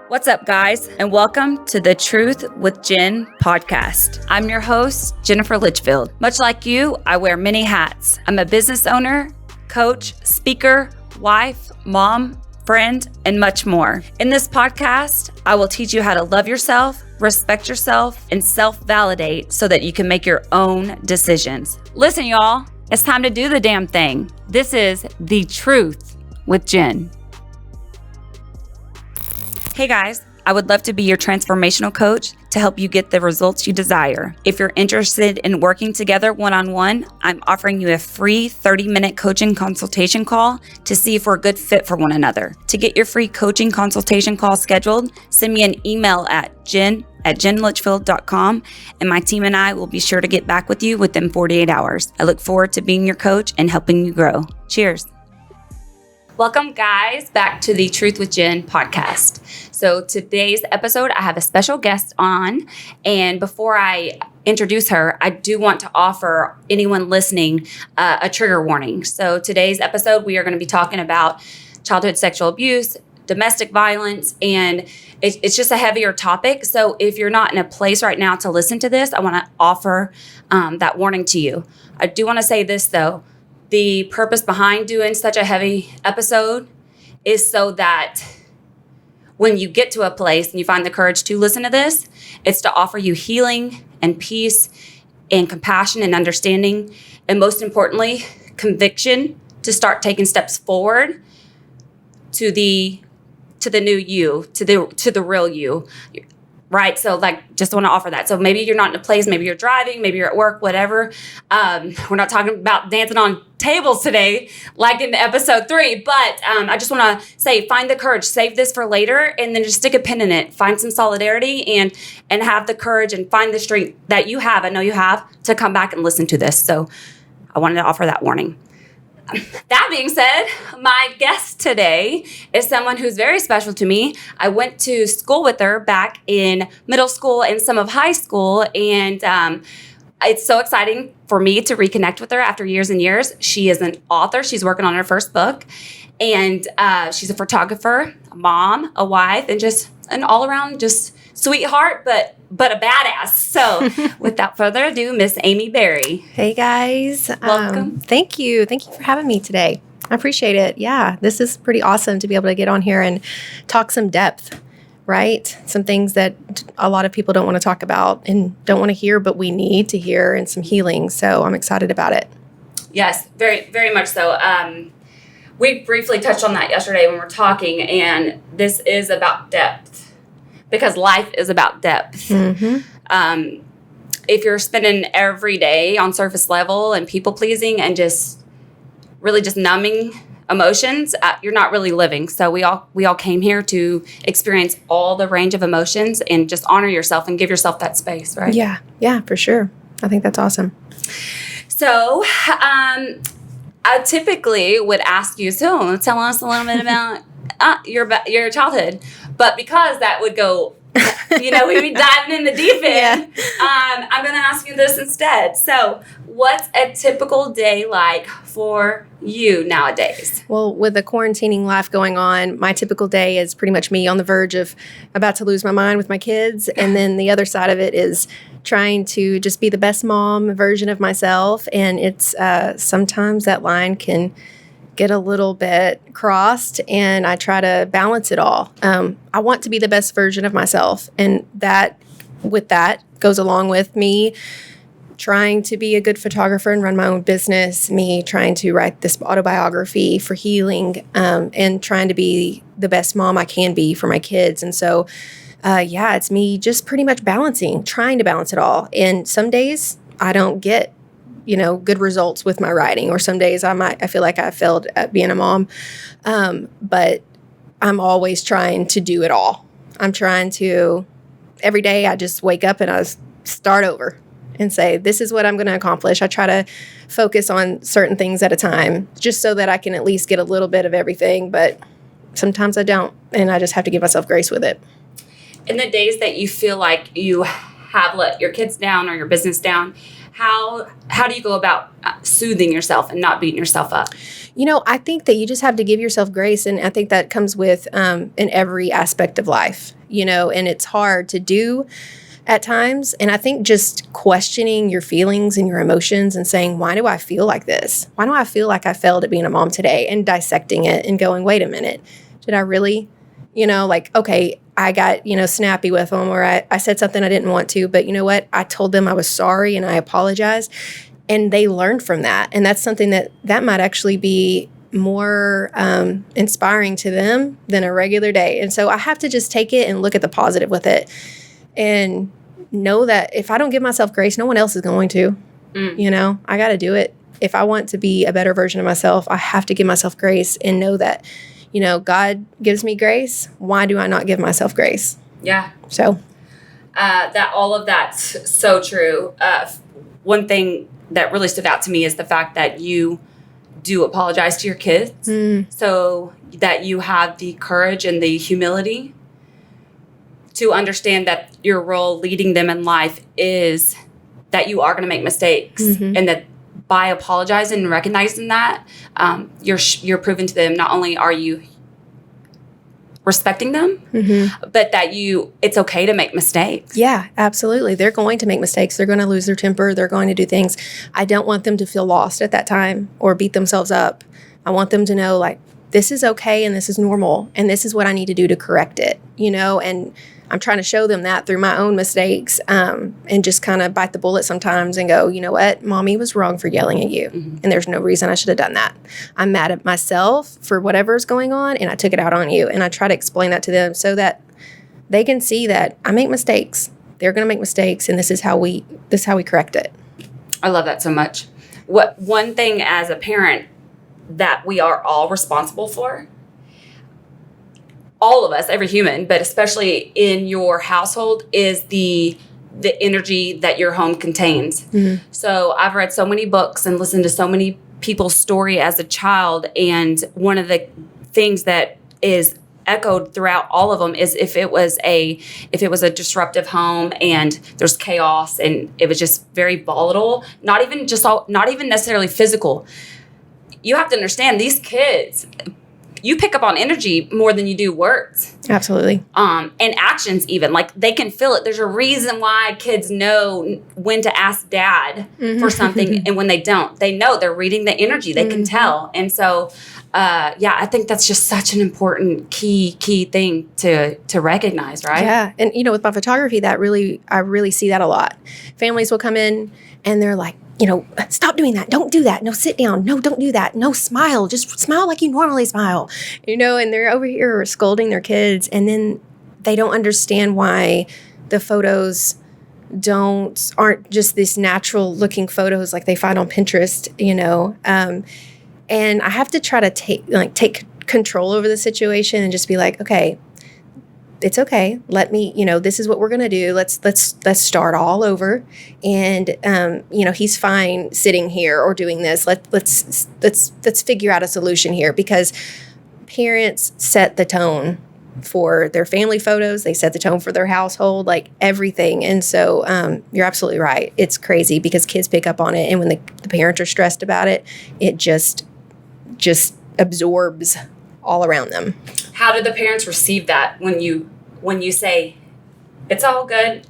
What's up, guys, and welcome to the Truth with Jenn podcast. I'm your host, Jennifer Litchfield. Much like you, I wear many hats. I'm a business owner, coach, speaker, wife, mom, friend, and much more. In this podcast, I will teach you how to love yourself, respect yourself, and self-validate so that you can make your own decisions. Listen, y'all, it's time to do the damn thing. This is The Truth with Jenn. Hey guys, I would love to be your transformational coach to help you get the results you desire. If you're interested in working together one-on-one, I'm offering you a free 30-minute coaching consultation call to see if we're a good fit for one another. To get your free coaching consultation call scheduled, send me an email at jen@jenlitchfield.com, and my team and I will be sure to get back with you within 48 hours. I look forward to being your coach and helping you grow. Cheers. Welcome, guys, back to the Truth with Jenn podcast. So today's episode, I have a special guest on, and before I introduce her, I do want to offer anyone listening a trigger warning. So today's episode, we are going to be talking about childhood sexual abuse, domestic violence, and it's just a heavier topic. So if you're not in a place right now to listen to this, I want to offer that warning to you. I do want to say this, though. The purpose behind doing such a heavy episode is so that when you get to a place and you find the courage to listen to this, it's to offer you healing and peace and compassion and understanding, and most importantly, conviction to start taking steps forward to the new you, to the real you. Right. So just want to offer that. So maybe you're not in a place, maybe you're driving, maybe you're at work, whatever. We're not talking about dancing on tables today, like in episode 3, but I just want to say, find the courage, save this for later, and then just stick a pin in it, find some solidarity and have the courage and find the strength that you have, I know you have, to come back and listen to this. So I wanted to offer that warning. That being said, my guest today is someone who's very special to me. I went to school with her back in middle school and some of high school, and it's so exciting for me to reconnect with her after years and years. She is an author. She's working on her first book, and she's a photographer, a mom, a wife, and just an all-around just sweetheart, but a badass. So without further ado, Miss Amiee Berry. Hey guys. Welcome. Thank you. Thank you for having me today. I appreciate it. Yeah, this is pretty awesome to be able to get on here and talk some depth, right? Some things that a lot of people don't want to talk about and don't want to hear, but we need to hear, and some healing. So I'm excited about it. Yes, very, very much so. We briefly touched on that yesterday when we were talking, and this is about depth. Because life is about depth. Mm-hmm. If you're spending every day on surface level and people pleasing and just really just numbing emotions, you're not really living. So we all came here to experience all the range of emotions and just honor yourself and give yourself that space, right? Yeah, for sure. I think that's awesome. So I typically would ask you, so tell us a little bit about your childhood. But because that would go, we'd be diving in the deep end, I'm going to ask you this instead. So what's a typical day like for you nowadays? Well, with the quarantining life going on, my typical day is pretty much me on the verge of about to lose my mind with my kids. And then the other side of it is trying to just be the best mom version of myself. And it's sometimes that line can get a little bit crossed, and I try to balance it all. I want to be the best version of myself, and that goes along with me trying to be a good photographer and run my own business, me trying to write this autobiography for healing, and trying to be the best mom I can be for my kids. And so, it's me just pretty much trying to balance it all. And some days I don't get good results with my writing, or some days I feel like I failed at being a mom. But I'm always trying to do it all. I'm trying to, every day I just wake up and I start over and say, this is what I'm going to accomplish. I try to focus on certain things at a time just so that I can at least get a little bit of everything. But sometimes I don't, and I just have to give myself grace with it. In the days that you feel like you have let your kids down or your business down, How do you go about soothing yourself and not beating yourself up? I think that you just have to give yourself grace. And I think that comes with in every aspect of life, and it's hard to do at times. And I think just questioning your feelings and your emotions and saying, why do I feel like this? Why do I feel like I failed at being a mom today? And dissecting it and going, wait a minute, did I really, okay, I got, snappy with them, or I said something I didn't want to, but you know what? I told them I was sorry and I apologized, and they learned from that. And that's something that might actually be more inspiring to them than a regular day. And so I have to just take it and look at the positive with it and know that if I don't give myself grace, no one else is going to. I got to do it. If I want to be a better version of myself, I have to give myself grace and know that, God gives me grace. Why do I not give myself grace? Yeah. So that all of that's so true. One thing that really stood out to me is the fact that you do apologize to your kids, so that you have the courage and the humility to understand that your role leading them in life is that you are going to make mistakes, and that by apologizing and recognizing that, you're proving to them not only are you respecting them, but that it's okay to make mistakes. Yeah, absolutely. They're going to make mistakes. They're going to lose their temper. They're going to do things. I don't want them to feel lost at that time or beat themselves up. I want them to know, this is okay and this is normal and this is what I need to do to correct it, and I'm trying to show them that through my own mistakes, and just kind of bite the bullet sometimes and go, you know what, Mommy was wrong for yelling at you. And there's no reason I should have done that. I'm mad at myself for whatever's going on, and I took it out on you. And I try to explain that to them so that they can see that I make mistakes. They're going to make mistakes, and this is how we correct it. I love that so much. One thing as a parent that we are all responsible for, all of us, every human, but especially in your household, is the energy that your home contains. So I've read so many books and listened to so many people's story as a child, and one of the things that is echoed throughout all of them is if it was a disruptive home and there's chaos and it was just very volatile, not even necessarily physical. You have to understand, these kids, you pick up on energy more than you do words. Absolutely. And actions even. They can feel it. There's a reason why kids know when to ask dad for something and when they don't. They know. They're reading the energy. They can tell. And so, I think that's just such an important key thing to recognize, right? Yeah. And, with my photography, I really see that a lot. Families will come in and they're like, stop doing that. Don't do that. No, sit down. No, don't do that. No, smile. Just smile like you normally smile. And they're over here scolding their kids, and then they don't understand why the photos aren't just these natural looking photos like they find on Pinterest, and I have to try to take control over the situation and just be like, okay, it's okay. Let me, this is what we're going to do. Let's start all over. And, he's fine sitting here or doing this. Let's figure out a solution here, because parents set the tone for their family photos. They set the tone for their household, everything. And so, you're absolutely right. It's crazy because kids pick up on it. And when the parents are stressed about it, it just absorbs all around them. How did the parents receive that when you say it's all good?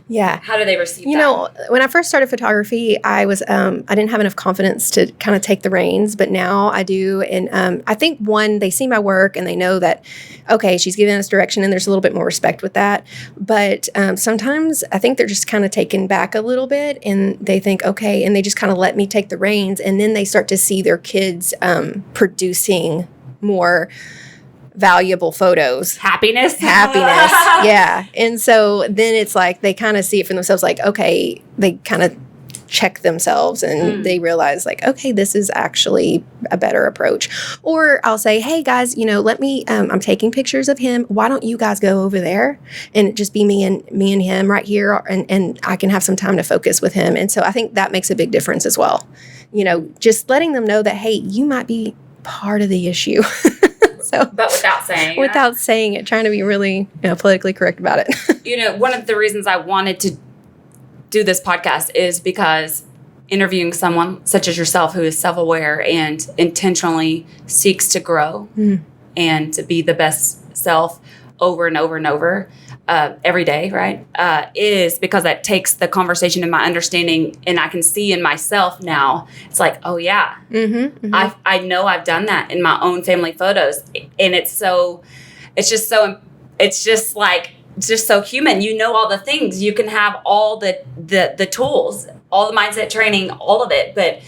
Yeah. How do they receive that? When I first started photography, I was I didn't have enough confidence to kind of take the reins, but now I do. And I think they see my work and they know that, okay, she's giving us direction, and there's a little bit more respect with that. But sometimes I think they're just kind of taken back a little bit, and they think, okay, and they just kind of let me take the reins, and then they start to see their kids producing more valuable photos. Happiness. Yeah. And so then it's they kind of see it for themselves, okay, they kind of check themselves and they realize okay, this is actually a better approach. Or I'll say, hey guys, let me, I'm taking pictures of him. Why don't you guys go over there and just be me and him right here. And I can have some time to focus with him. And so I think that makes a big difference as well. Just letting them know that, hey, you might be part of the issue. But without saying it, trying to be really politically correct about it. One of the reasons I wanted to do this podcast is because interviewing someone such as yourself who is self-aware and intentionally seeks to grow and to be the best self over and over and over every day, right, is because that takes the conversation and my understanding, and I can see in myself now, it's like, oh, yeah, I know I've done that in my own family photos. And it's just so human. You know all the things. You can have all the tools, all the mindset training, all of it, but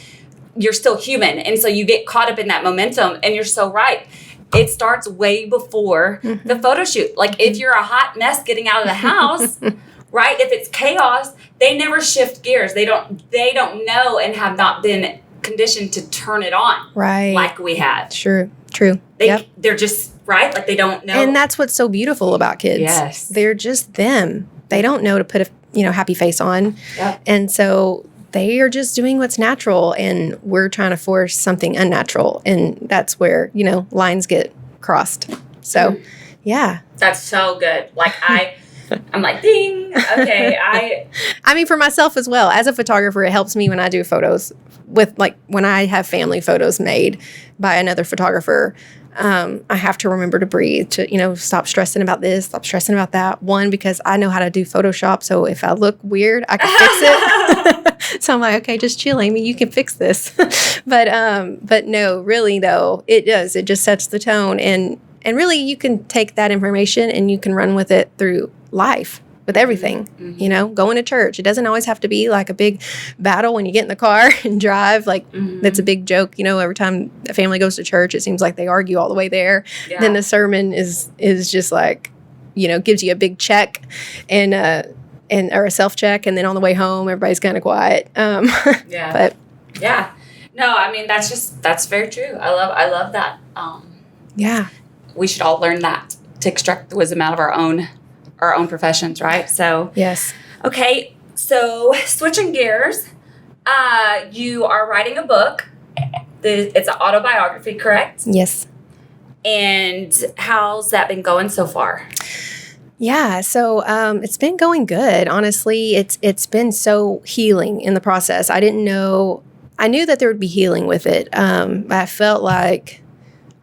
you're still human. And so you get caught up in that momentum, and you're so right. It starts way before the photo shoot. Like if you're a hot mess getting out of the house, right? If it's chaos, they never shift gears. They don't know and have not been conditioned to turn it on. Right. Like we had. True. They're just, right? Like they don't know. And that's what's so beautiful about kids. Yes. They're just them. They don't know to put a happy face on. Yep. And so they are just doing what's natural, and we're trying to force something unnatural. And that's where, lines get crossed. So, yeah. That's so good. Like I'm like, ding. Okay. I mean, for myself as well, as a photographer, it helps me when I do photos with, like, when I have family photos made by another photographer. I have to remember to breathe, to, stop stressing about this, stop stressing about that. One, because I know how to do Photoshop. So if I look weird, I can fix it. So I'm like, okay, just chill, Amy, you can fix this. But no, really though, it does. It just sets the tone. And really you can take that information and you can run with it through life. With everything, going to church. It doesn't always have to be like a big battle when you get in the car and drive. Like that's a big joke. Every time a family goes to church, it seems like they argue all the way there. Yeah. Then the sermon is just like, gives you a big check and or a self check, and then on the way home, everybody's kind of quiet. Yeah. But yeah, no, I mean that's very true. I love that. Yeah, we should all learn that to extract the wisdom out of our own professions, right? So yes. Okay, so switching gears, you are writing a book. It's an autobiography, correct? Yes. And how's that been going so far? Yeah, so it's been going good. Honestly, it's been so healing in the process. I knew that there would be healing with it. I felt like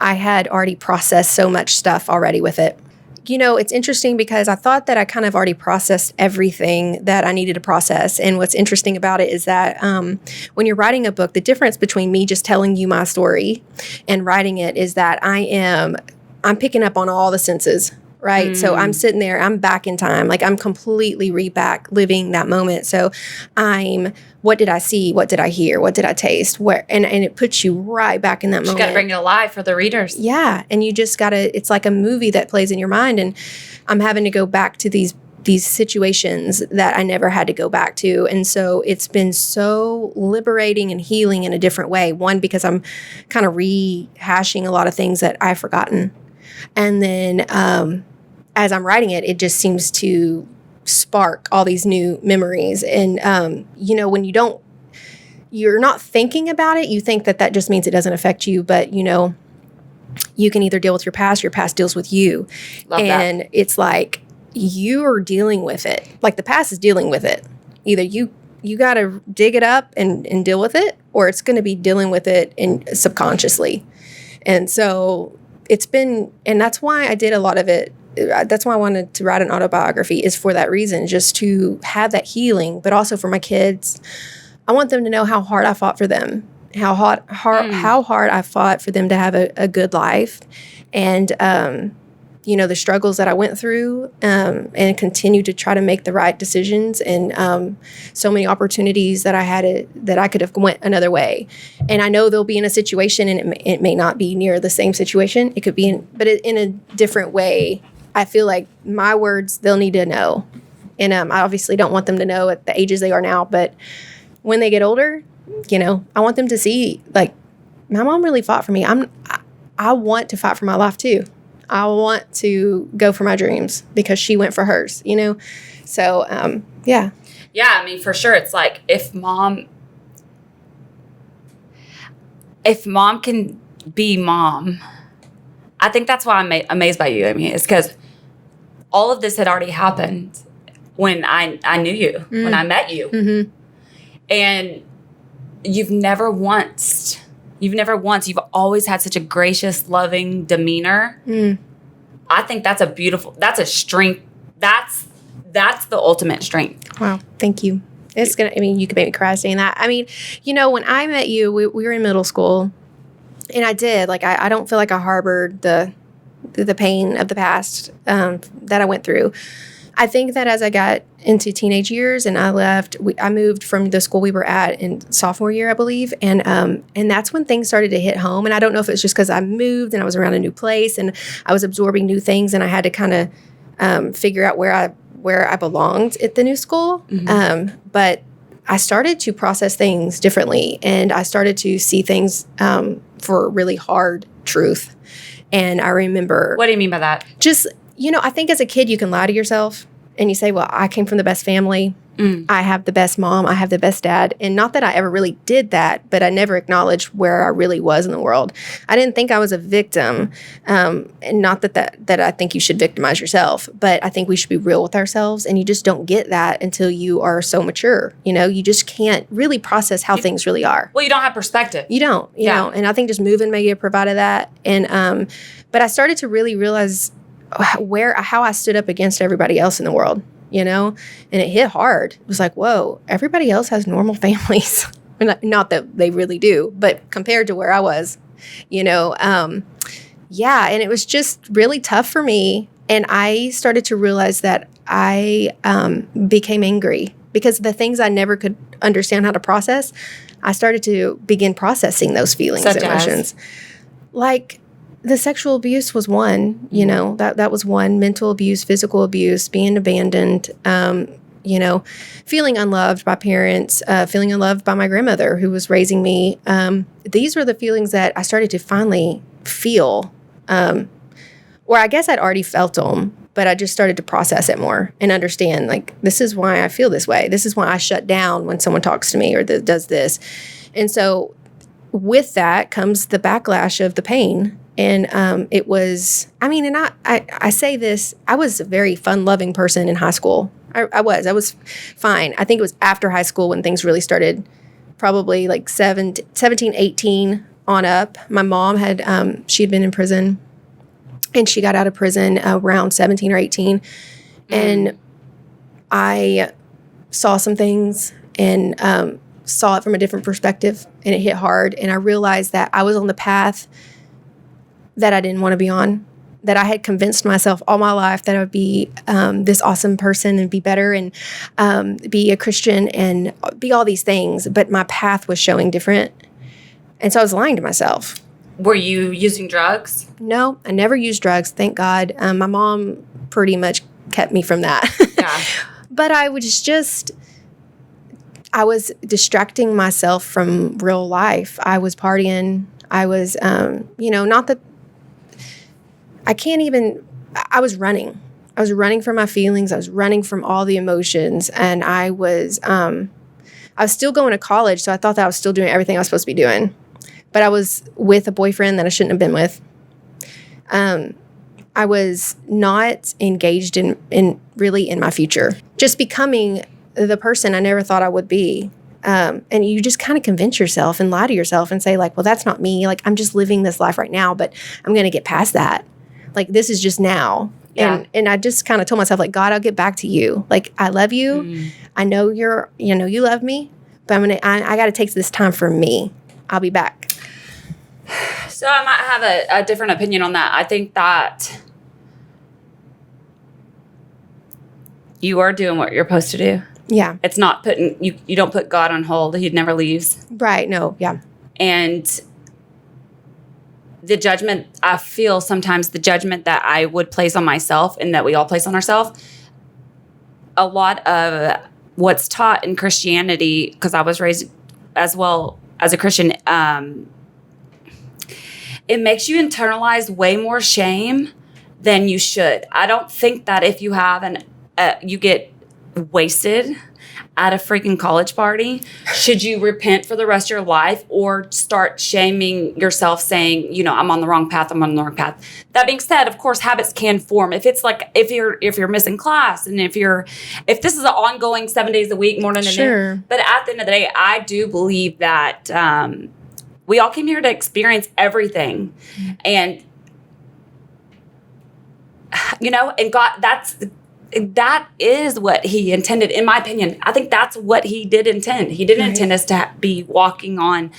I had already processed so much stuff already with it. It's interesting because I thought that I kind of already processed everything that I needed to process. And what's interesting about it is that when you're writing a book, the difference between me just telling you my story and writing it is that I'm picking up on all the senses, right? So I'm sitting there, I'm back in time. Like I'm completely back living that moment. So what did I see? What did I hear? What did I taste? Where? And it puts you right back in that moment. You got to bring it alive for the readers. Yeah. And you just got to, it's like a movie that plays in your mind. And I'm having to go back to these situations that I never had to go back to. And so it's been so liberating and healing in a different way. One, because I'm kind of rehashing a lot of things that I've forgotten. And then as I'm writing it, it just seems to spark all these new memories. And, when you're not thinking about it, you think that just means it doesn't affect you. But, you can either deal with your past deals with you. Love and that. It's like you're dealing with it. Like the past is dealing with it. Either you got to dig it up and deal with it, or it's going to be dealing with it subconsciously. And so it's been, and that's why I did a lot of it. That's why I wanted to write an autobiography, is for that reason, just to have that healing, but also for my kids. I want them to know how hard I fought for them, how hard I fought for them to have a good life, and the struggles that I went through, and continue to try to make the right decisions, and so many opportunities that I had that I could have went another way. And I know they'll be in a situation, and it may not be near the same situation. It could be in a different way. I feel like my words, they'll need to know. And I obviously don't want them to know at the ages they are now, but when they get older, I want them to see, like, my mom really fought for me. I want to fight for my life too. I want to go for my dreams because she went for hers, So, yeah. Yeah, I mean, for sure. It's like if mom can be mom, I think that's why I'm amazed by you. I mean, it's because all of this had already happened. when I knew you, when I met you. And you've always had such a gracious, loving demeanor. I think that's a strength. That's the ultimate strength. Wow. Thank you. You could make me cry saying that. I mean, when I met you, we were in middle school, and I did, I don't feel like I harbored the pain of the past that I went through. I think that as I got into teenage years and I left, I moved from the school we were at in sophomore year, I believe. And that's when things started to hit home. And I don't know if it's just because I moved and I was around a new place and I was absorbing new things and I had to kind of figure out where I belonged at the new school. But I started to process things differently, and I started to see things for really hard truth. And I remember... What do you mean by that? Just, I think as a kid you can lie to yourself and you say, well, I came from the best family. I have the best mom. I have the best dad. And not that I ever really did that, but I never acknowledged where I really was in the world. I didn't think I was a victim. And not that I think you should victimize yourself, but I think we should be real with ourselves. And you just don't get that until you are so mature. You just can't really process how things really are. Well, you don't have perspective. You don't, you know, and I think just moving maybe provided that. And, but I started to really realize how I stood up against everybody else in the world. And it hit hard. It was like, whoa, everybody else has normal families. Not that they really do, but compared to where I was, and it was just really tough for me. And I started to realize that I became angry because the things I never could understand how to process, I started to begin processing those feelings and emotions. Like, the sexual abuse was one, that was one. Mental abuse, physical abuse, being abandoned, feeling unloved by parents, feeling unloved by my grandmother who was raising me. These were the feelings that I started to finally feel, or I guess I'd already felt them, but I just started to process it more and understand, this is why I feel this way. This is why I shut down when someone talks to me or does this. And so with that comes the backlash of the pain. And it was, and I say this, I was a very fun-loving person in high school. I was fine. I think it was after high school when things really started, probably 17, 18 on up. My mom she had been in prison, and she got out of prison around 17 or 18. And I saw some things and saw it from a different perspective, and it hit hard. And I realized that I was on the path that I didn't want to be on, that I had convinced myself all my life that I would be this awesome person and be better and be a Christian and be all these things. But my path was showing different. And so I was lying to myself. Were you using drugs? No, I never used drugs, thank God. My mom pretty much kept me from that. Yeah. But I was distracting myself from real life. I was partying. I was, not that, I was running. I was running from my feelings. I was running from all the emotions. And I was still going to college, so I thought that I was still doing everything I was supposed to be doing. But I was with a boyfriend that I shouldn't have been with. I was not engaged in really in my future. Just becoming the person I never thought I would be. And you just kind of convince yourself and lie to yourself and say, well, that's not me. I'm just living this life right now, but I'm going to get past that. This is just now. Yeah. And I just kind of told myself, God, I'll get back to you. I love you. I know you love me, but I got to take this time for me. I'll be back. So I might have a different opinion on that. I think that you are doing what you're supposed to do. Yeah. It's not you don't put God on hold. He never leaves. Right. No. Yeah. And the judgment, I feel sometimes the judgment that I would place on myself and that we all place on ourselves, a lot of what's taught in Christianity, because I was raised as well as a Christian, it makes you internalize way more shame than you should. I don't think that if you have you get wasted at a freaking college party? Should you repent for the rest of your life or start shaming yourself saying, I'm on the wrong path, I'm on the wrong path? That being said, of course, habits can form. If it's like, if you're missing class and if this is an ongoing 7 days a week, morning and noon. But at the end of the day, I do believe that we all came here to experience everything. And, and God, that is what he intended, in my opinion. I think that's what he did intend. He didn't intend us to be walking on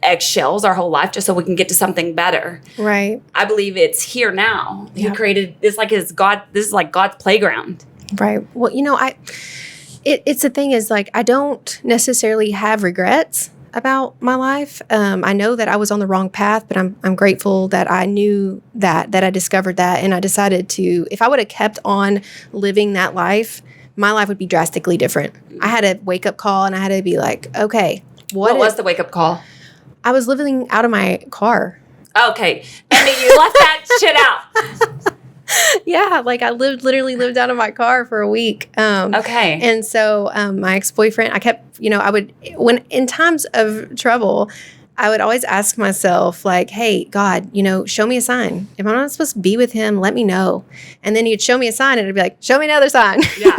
eggshells our whole life just so we can get to something better. Right. I believe it's here now. He created this like this is like God's playground. Right. Well, it's the thing is like I don't necessarily have regrets about my life. I know that I was on the wrong path, but I'm grateful that I knew that I discovered that, and I decided to. If I would have kept on living that life, my life would be drastically different. I had a wake up call, and I had to be like, okay, what was the wake up call? I was living out of my car. Okay, and you left that shit out. Yeah, like I literally lived out of my car for a week. Okay. And so my ex-boyfriend, I kept, when in times of trouble, I would always ask myself like, hey, God, show me a sign. If I'm not supposed to be with him, let me know. And then he'd show me a sign and it'd be like, show me another sign. Yeah.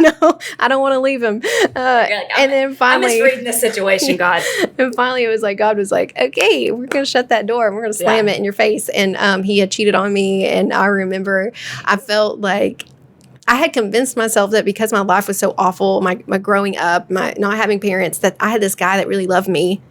I don't want to leave him. And then finally, I'm misreading this situation, God. And finally it was like, God was like, okay, we're going to shut that door and we're going to slam it in your face. And he had cheated on me. And I remember I felt like I had convinced myself that because my life was so awful, my growing up, my not having parents, that I had this guy that really loved me.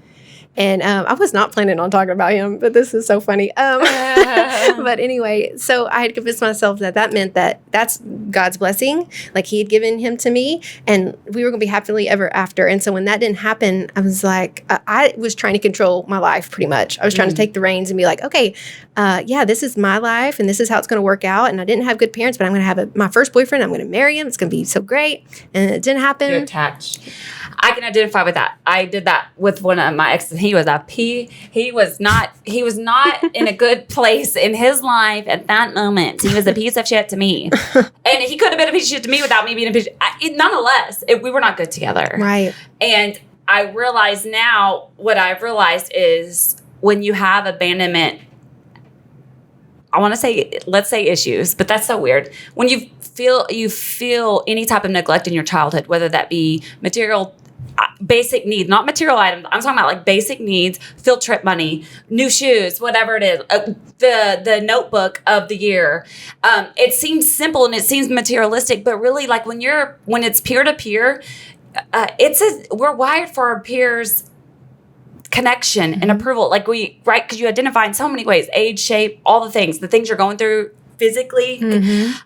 And I was not planning on talking about him, but this is so funny. But anyway, so I had convinced myself that meant that that's God's blessing. Like he had given him to me and we were going to be happily ever after. And so when that didn't happen, I was like, I was trying to control my life pretty much. I was trying to take the reins and be like, okay, this is my life and this is how it's going to work out. And I didn't have good parents, but I'm going to have my first boyfriend. I'm going to marry him. It's going to be so great. And it didn't happen. You're attached. I can identify with that. I did that with one of my exes. He was he was not in a good place in his life at that moment. He was a piece of shit to me. And he could have been a piece of shit to me without me being a piece of shit. Nonetheless, we were not good together. Right. And I realize now, what I've realized is when you have abandonment, I want to say, let's say issues, but that's so weird. When you feel any type of neglect in your childhood, whether that be material, basic needs, not material items. I'm talking about like basic needs, field trip money, new shoes, whatever it is, the notebook of the year. It seems simple and it seems materialistic, but really like when it's peer to peer, we're wired for our peers' connection and approval. Like because you identify in so many ways, age, shape, all the things you're going through physically.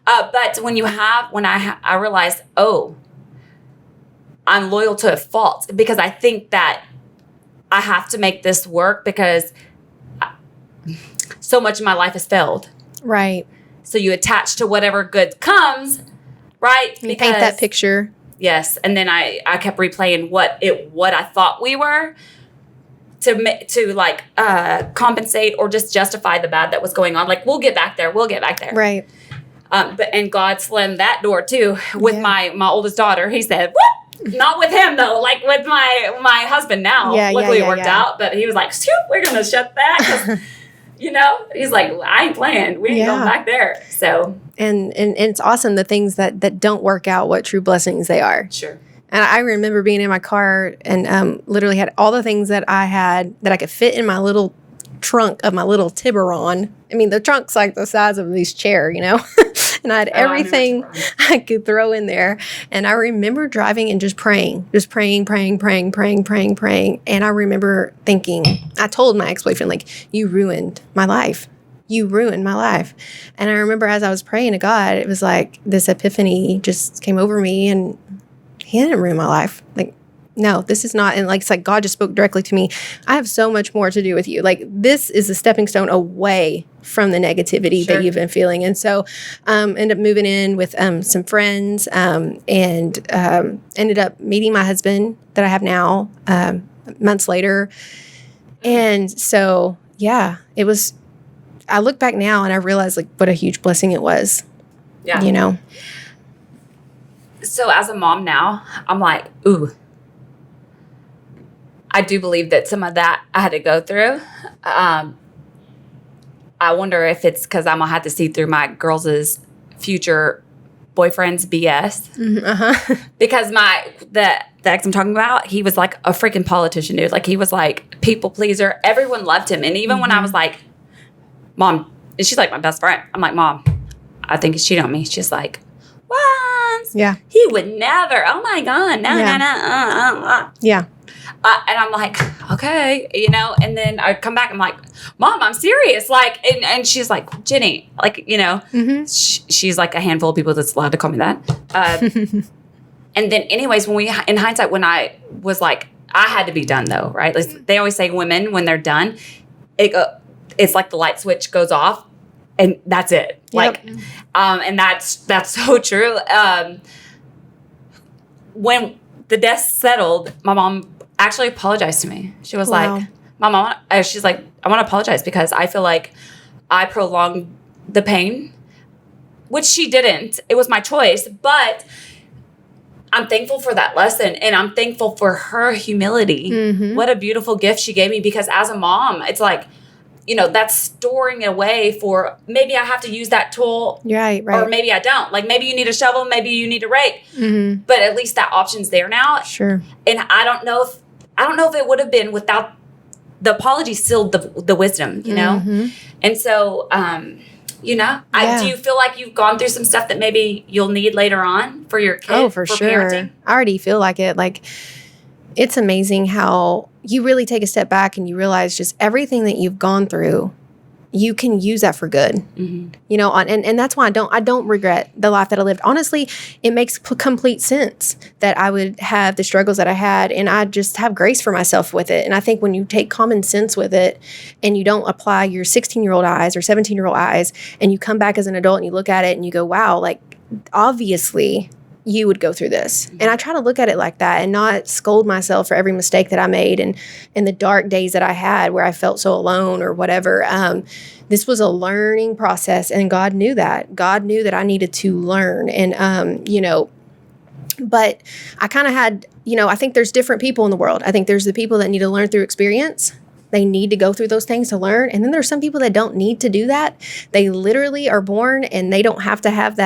But when I realized, I'm loyal to a fault because I think that I have to make this work because so much of my life has failed. Right. So you attach to whatever good comes, right? You paint that picture. Yes. And then I kept replaying what I thought we were to like compensate or just justify the bad that was going on. Like, we'll get back there. Right. And God slammed that door too with my oldest daughter. He said, "What? Not with him though. Like with my husband now. Luckily it worked out. But he was like, shoot, we're gonna shut that. 'Cause, he's like, I ain't playing. We ain't going back there. So and it's awesome the things that don't work out, what true blessings they are. Sure. And I remember being in my car and literally had all the things that I had that I could fit in my little trunk of my little Tiburon. I mean, the trunk's like the size of this chair, and I had everything I could throw in there. And I remember driving and just praying. And I remember thinking, I told my ex-boyfriend, like, you ruined my life. You ruined my life. And I remember as I was praying to God, it was like this epiphany just came over me, and he didn't ruin my life. Like, no, this is not. And like, it's like God just spoke directly to me. I have so much more to do with you. Like, this is a stepping stone away from the negativity that you've been feeling. And so ended up moving in with some friends and ended up meeting my husband that I have now months later. And so, it was, I look back now and I realize like what a huge blessing it was. Yeah. So as a mom now, I'm like, ooh, I do believe that some of that I had to go through. I wonder if it's because I'm going to have to see through my girls' future boyfriend's BS. Because the ex I'm talking about, he was like a freaking politician, dude. Like, he was like people pleaser. Everyone loved him. And even when I was like, Mom, and she's like my best friend. I'm like, Mom, I think he's cheating on me. She's like, what? Yeah. He would never. Oh my God. No. Yeah. And I'm like, okay, and then I come back, I'm like, Mom, I'm serious. Like, and she's like, Jenny, like, she's like a handful of people that's allowed to call me that. And then anyways, in hindsight, when I was like, I had to be done though, right? Like, they always say women, when they're done, it's like the light switch goes off and that's it. Yep. Like, and that's so true. When the dust settled, my mom actually apologized to me. She was like, Mom, she's like, I want to apologize because I feel like I prolonged the pain, which she didn't. It was my choice, but I'm thankful for that lesson, and I'm thankful for her humility. What a beautiful gift she gave me, because as a mom, it's like, that's storing away for maybe I have to use that tool. Right. Or maybe I don't. Like, maybe you need a shovel, maybe you need a rake. But at least that option's there now. Sure. And I don't know if it would have been without the apology sealed the wisdom, And so, do you feel like you've gone through some stuff that maybe you'll need later on for your kid? Oh, for sure. Parenting? I already feel like it. Like, it's amazing how you really take a step back and you realize just everything that you've gone through, you can use that for good, and that's why I don't regret the life that I lived. Honestly, it makes complete sense that I would have the struggles that I had, and I just have grace for myself with it. And I think when you take common sense with it and you don't apply your 16-year-old eyes or 17-year-old eyes, and you come back as an adult and you look at it and you go, wow, like, obviously you would go through this. And I try to look at it like that and not scold myself for every mistake that I made and the dark days that I had where I felt so alone or whatever. This was a learning process, and God knew that. God knew that I needed to learn. And, but I kind of had, I think there's different people in the world. I think there's the people that need to learn through experience. They need to go through those things to learn. And then there's some people that don't need to do that. They literally are born and they don't have to have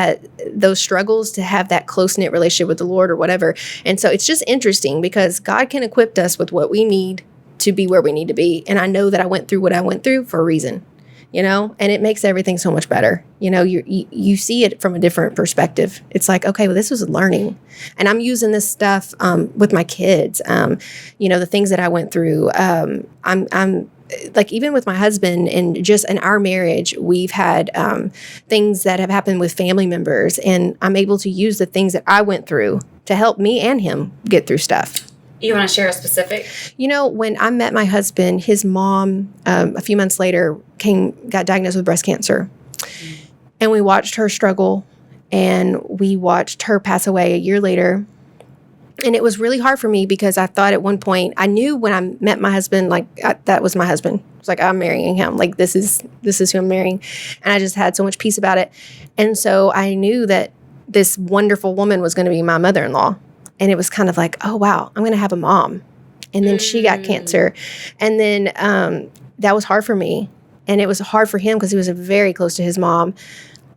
those struggles to have that close-knit relationship with the Lord or whatever. And so it's just interesting because God can equip us with what we need to be where we need to be. And I know that I went through what I went through for a reason, and it makes everything so much better. You see it from a different perspective. It's like, okay, well, this was learning. And I'm using this stuff with my kids. The things that I went through, I'm like, even with my husband and just in our marriage, we've had things that have happened with family members, and I'm able to use the things that I went through to help me and him get through stuff. You want to share a specific? When I met my husband, his mom, a few months later, got diagnosed with breast cancer. And we watched her struggle, and we watched her pass away a year later. And it was really hard for me because I thought at one point, I knew when I met my husband, like, that was my husband. It's like, I'm marrying him. Like, this is who I'm marrying. And I just had so much peace about it. And so I knew that this wonderful woman was going to be my mother-in-law. And it was kind of like, oh, wow, I'm going to have a mom. And then she got cancer. And then that was hard for me. And it was hard for him because he was very close to his mom.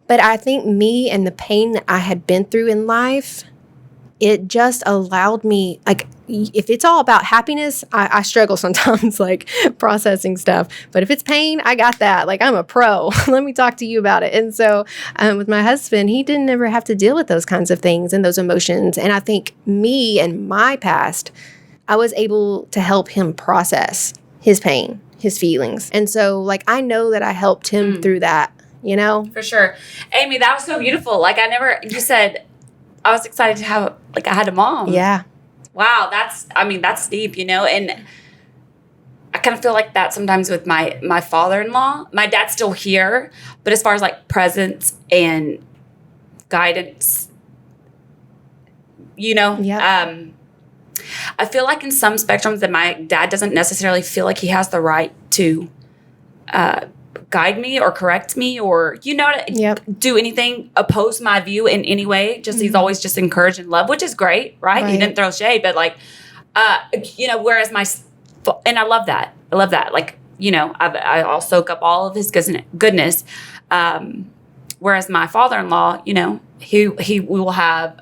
But I think me and the pain that I had been through in life, it just allowed me, like, if it's all about happiness, I struggle sometimes, like, processing stuff. But if it's pain, I got that. Like, I'm a pro. Let me talk to you about it. And so with my husband, he didn't ever have to deal with those kinds of things and those emotions. And I think me and my past, I was able to help him process his pain, his feelings. And so, like, I know that I helped him through that, For sure. Amy, that was so beautiful. Like, you said, I was excited to have, I had a mom. Yeah. Wow, that's deep, and I kind of feel like that sometimes with my father-in-law. My dad's still here, but as far as, like, presence and guidance, Yeah. I feel like in some spectrums that my dad doesn't necessarily feel like he has the right to guide me or correct me or, do anything, oppose my view in any way. Just he's always just encouraged and love, which is great, right? He didn't throw shade, but like, whereas and I love that. I love that. Like, I'll soak up all of his goodness. Whereas my father-in-law, we will have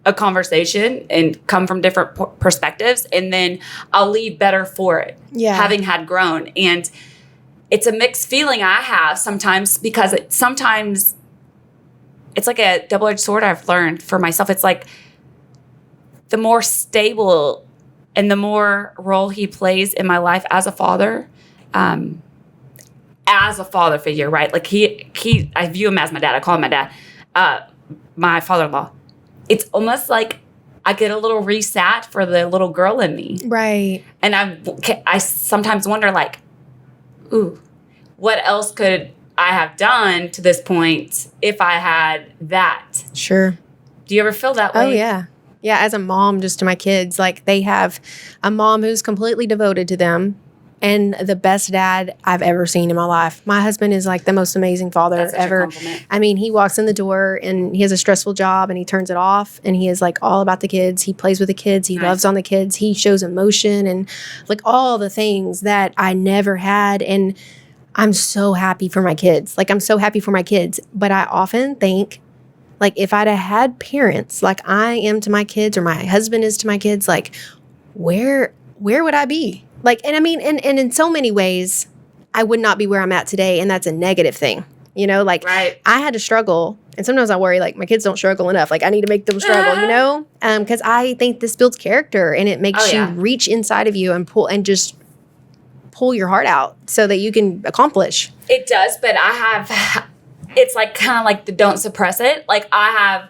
a conversation and come from different perspectives, and then I'll leave better for it, having had grown. And it's a mixed feeling I have sometimes, because sometimes it's like a double-edged sword I've learned for myself. It's like the more stable and the more role he plays in my life as a father figure, right? Like I view him as my dad. I call him my dad, my father-in-law. It's almost like I get a little resat for the little girl in me. Right. And I sometimes wonder, like, ooh, what else could I have done to this point if I had that? Sure. Do you ever feel that way? Oh, yeah. Yeah, as a mom, just to my kids, like they have a mom who's completely devoted to them and the best dad I've ever seen in my life. My husband is like the most amazing father ever. I mean, he walks in the door and he has a stressful job and he turns it off and he is like all about the kids. He plays with the kids. He loves on the kids. He shows emotion and like all the things that I never had. And I'm so happy for my kids. Like, I'm so happy for my kids. But I often think, like, if I'd have had parents like I am to my kids or my husband is to my kids, like, where would I be? Like, and I mean, and in so many ways, I would not be where I'm at today. And that's a negative thing, like I had to struggle. And sometimes I worry, like, my kids don't struggle enough. Like, I need to make them struggle, because I think this builds character and it makes you reach inside of you and pull your heart out so that you can accomplish. It does. But it's like kind of like the don't suppress it. Like, I have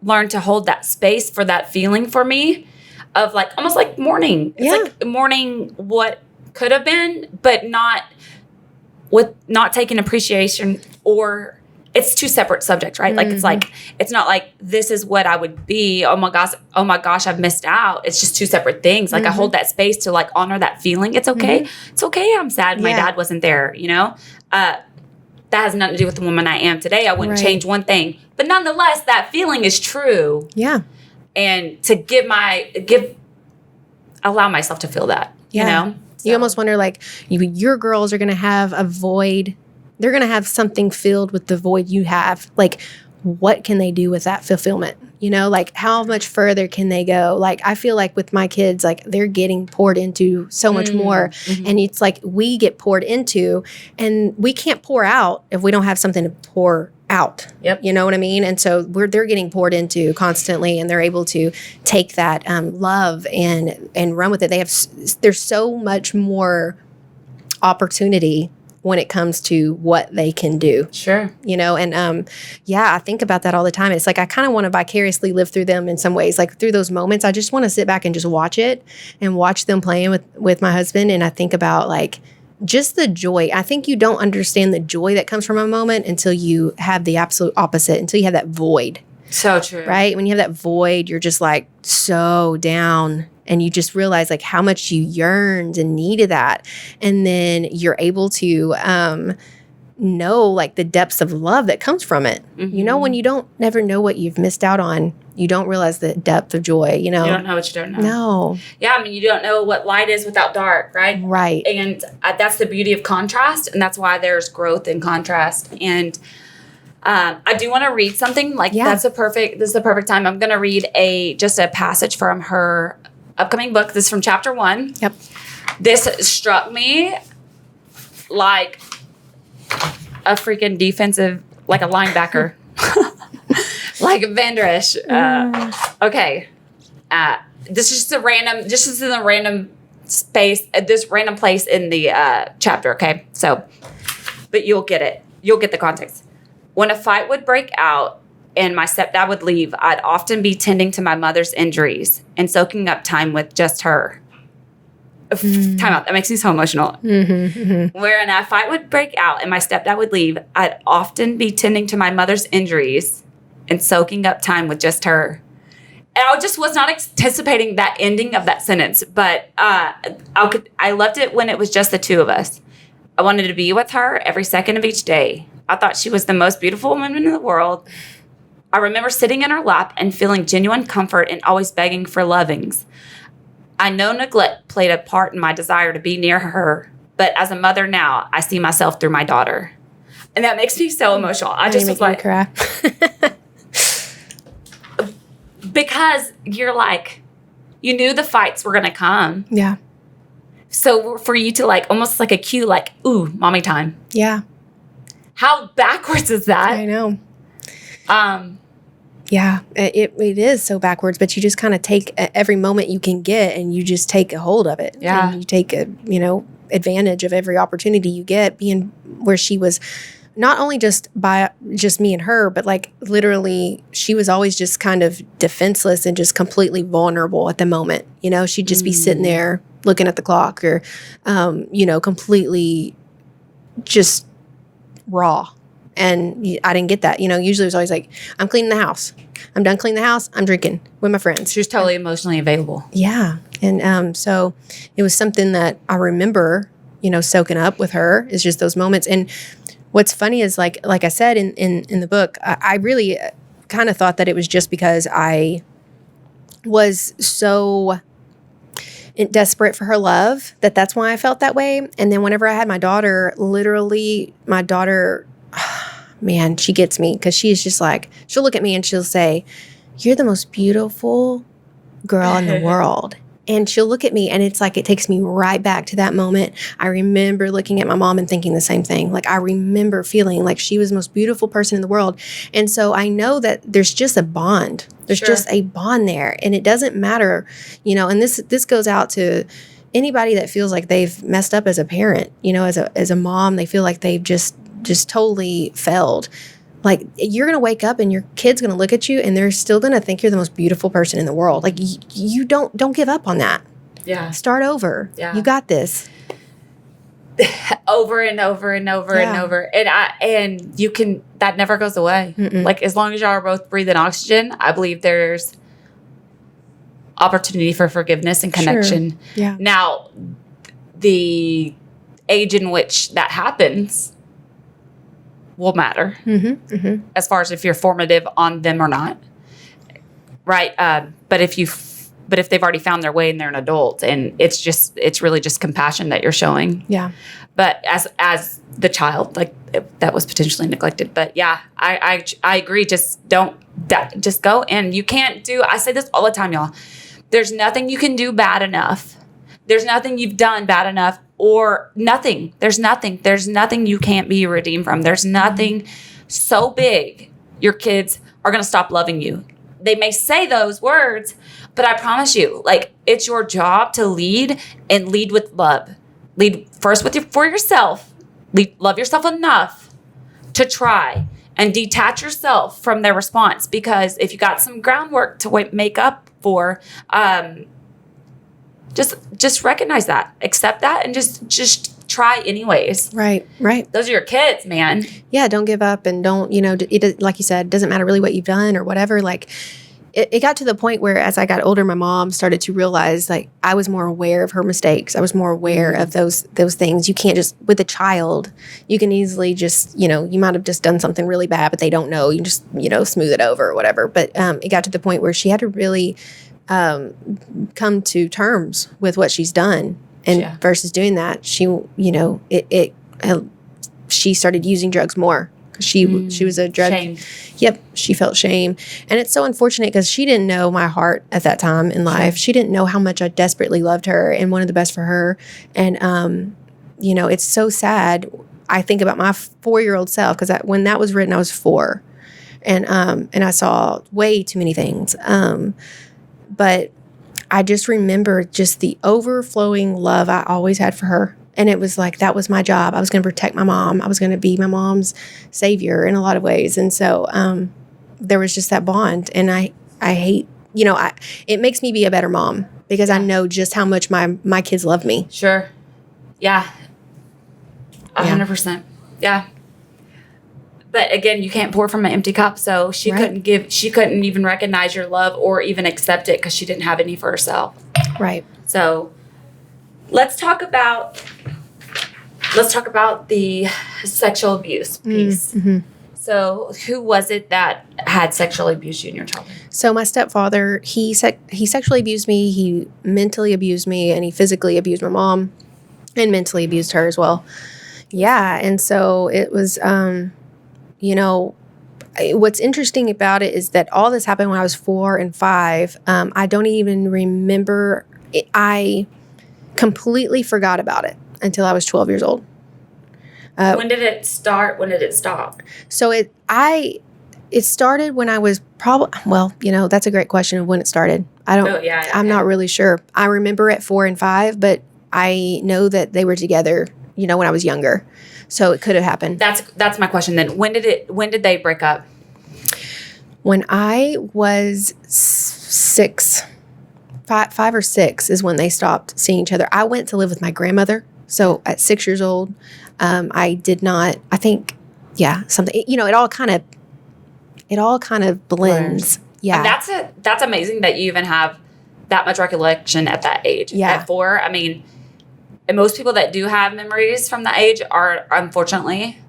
learned to hold that space for that feeling for me of like almost like mourning. It's like mourning what could have been, but not taking appreciation, or it's two separate subjects, right? Like, it's like, it's not like this is what I would be. Oh my gosh, I've missed out. It's just two separate things. Like, I hold that space to like honor that feeling. It's okay. It's okay. I'm sad my dad wasn't there, that has nothing to do with the woman I am today. I wouldn't change one thing, but nonetheless, that feeling is true. Yeah. And to allow myself to feel that, So. You almost wonder, like, your girls are going to have a void. They're going to have something filled with the void you have. Like, what can they do with that fulfillment? Like, how much further can they go? Like, I feel like with my kids, like, they're getting poured into so much more. Mm-hmm. And it's like we get poured into, and we can't pour out if we don't have something to pour out. Yep. You know what I mean? And so they're getting poured into constantly, and they're able to take that love and run with it. There's so much more opportunity when it comes to what they can do. Sure. And I think about that all the time. It's like I kind of want to vicariously live through them in some ways. Like, through those moments, I just want to sit back and just watch it and watch them playing with my husband. And I think about, like, just the joy. I think you don't understand the joy that comes from a moment until you have the absolute opposite, until you have that void. So true. Right? When you have that void, you're just like so down, and you just realize like how much you yearned and needed that. And then you're able to know like the depths of love that comes from it. Mm-hmm. When you don't never know what you've missed out on, you don't realize the depth of joy, You don't know what you don't know. No. Yeah, I mean, you don't know what light is without dark, right? Right. And that's the beauty of contrast, and that's why there's growth in contrast. And I do want to read something. Like, this is the perfect time. I'm going to read just a passage from her upcoming book. This is from chapter 1. Yep. This struck me like a freaking defensive, like a linebacker. Like Van Der Esch. Okay. This is in a random space, this random place in the chapter, okay? So, but you'll get it. You'll get the context. When a fight would break out and my stepdad would leave, I'd often be tending to my mother's injuries and soaking up time with just her. Time out. That makes me so emotional. When a fight would break out and my stepdad would leave, I'd often be tending to my mother's injuries and soaking up time with just her. And I just was not anticipating that ending of that sentence, but I loved it when it was just the two of us. I wanted to be with her every second of each day. I thought she was the most beautiful woman in the world. I remember sitting in her lap and feeling genuine comfort and always begging for lovings. I know neglect played a part in my desire to be near her, but as a mother now, I see myself through my daughter. And that makes me so emotional. I just was like, cry. because you're like, you knew the fights were going to come. Yeah. So for you to like, almost like a cue, like, ooh, mommy time. Yeah. How backwards is that? I know. Yeah, it is so backwards, but you just kind of take every moment you can get and you just take a hold of it. Yeah. And you take advantage of every opportunity you get, being where she was not only just me and her, but like literally she was always just kind of defenseless and just completely vulnerable at the moment. She'd just be sitting there looking at the clock or, completely just raw. And I didn't get that. Usually it was always like, I'm cleaning the house. I'm done cleaning the house. I'm drinking with my friends. She was totally emotionally available. Yeah. And so it was something that I remember, soaking up with her is just those moments. And what's funny is like I said in the book, I really kind of thought that it was just because I was so desperate for her love that's why I felt that way. And then whenever I had my daughter, literally my daughter, man, she gets me because she's just like, she'll look at me and she'll say, "You're the most beautiful girl in the world." And she'll look at me and it's like, it takes me right back to that moment. I remember looking at my mom and thinking the same thing. Like I remember feeling like she was the most beautiful person in the world. And so I know that there's just a bond. There's just a bond there. And it doesn't matter, and this goes out to anybody that feels like they've messed up as a parent, as a mom, they feel like they've just totally failed. Like you're going to wake up and your kid's going to look at you and they're still going to think you're the most beautiful person in the world. Like you don't give up on that. Yeah. Start over. Yeah. You got this. Over and over and over and over. And you can, that never goes away. Mm-mm. Like as long as y'all are both breathing oxygen, I believe there's opportunity for forgiveness and connection. Sure. Yeah. Now, the age in which that happens will matter as far as if you're formative on them or not, right? But if they've already found their way and they're an adult, and it's really just compassion that you're showing. Yeah. But as the child, like that was potentially neglected. But yeah, I agree. Just just go, and you can't do. I say this all the time, y'all. There's nothing you can do bad enough. There's nothing you've done bad enough. Or nothing. There's nothing you can't be redeemed from. There's nothing so big your kids are going to stop loving you. They may say those words, but I promise you, like it's your job to lead and lead with love. Lead first for yourself. Love yourself enough to try and detach yourself from their response. Because if you got some groundwork to make up for, just recognize that, accept that, and just try anyways. Right. Those are your kids, man. Yeah, don't give up and don't, like you said, it doesn't matter really what you've done or whatever. Like it got to the point where as I got older, my mom started to realize like I was more aware of her mistakes. I was more aware of those things. You can't just, with a child, you can easily just, you might have just done something really bad, but they don't know. You just, smooth it over or whatever. But it got to the point where she had to really come to terms with what she's done, and versus doing that, she she started using drugs more because she was a drug. Shame. Yep, she felt shame, and it's so unfortunate because she didn't know my heart at that time in life. She didn't know how much I desperately loved her and wanted the best for her, and it's so sad. I think about my 4-year-old self because when that was written, I was 4, and I saw way too many things. But I just remember just the overflowing love I always had for her. And it was like, that was my job. I was going to protect my mom. I was going to be my mom's savior in a lot of ways. And so there was just that bond. And I hate, it makes me be a better mom because I know just how much my kids love me. Sure. Yeah. 100%. Yeah. But again, you can't pour from an empty cup. So she couldn't even recognize your love or even accept it because she didn't have any for herself. Right. So let's talk about let's talk about the sexual abuse piece. Mm-hmm. So who was it that had sexually abused you in your childhood? So my stepfather, he sexually abused me, he mentally abused me, and he physically abused my mom and mentally abused her as well. Yeah, and so it was, what's interesting about it is that all this happened when I was 4 and 5. I don't even remember. I completely forgot about it until I was 12 years old. When did it start? When did it stop? So it started when I was that's a great question of when it started. I'm not really sure. I remember at 4 and 5, but I know that they were together, when I was younger. So it could have happened. That's my question then. When did they break up? When I was 6, 5 or 6 is when they stopped seeing each other. I went to live with my grandmother. So at 6 years old, I did not, I think, something, it all kind of blends. Yeah. And that's amazing that you even have that much recollection at that age. Yeah. At 4, I mean, and most people that do have memories from that age are unfortunately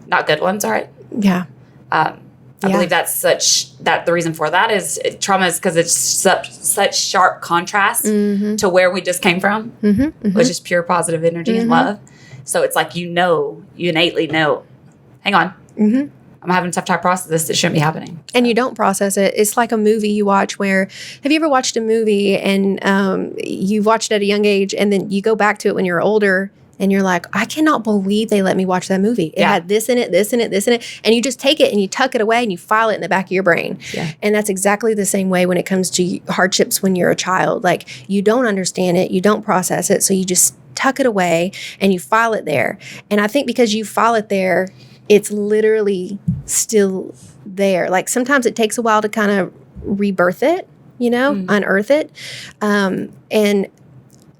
not good ones, right? Yeah. I believe the reason for that is trauma is because it's such sharp contrast to where we just came from, which is pure positive energy and love. So it's like, you innately know, hang on, I'm having a tough time processing this. It shouldn't be happening. So. And you don't process it. It's like a movie you watch where, have you ever watched a movie and you watched it at a young age and then you go back to it when you're older and you're like, I cannot believe they let me watch that movie. It had this in it, this in it, this in it. And you just take it and you tuck it away and you file it in the back of your brain. Yeah. And that's exactly the same way when it comes to hardships when you're a child. Like, you don't understand it, you don't process it, so you just tuck it away and you file it there. And I think because you file it there, it's literally still there. Like, sometimes it takes a while to kind of rebirth it, unearth it. And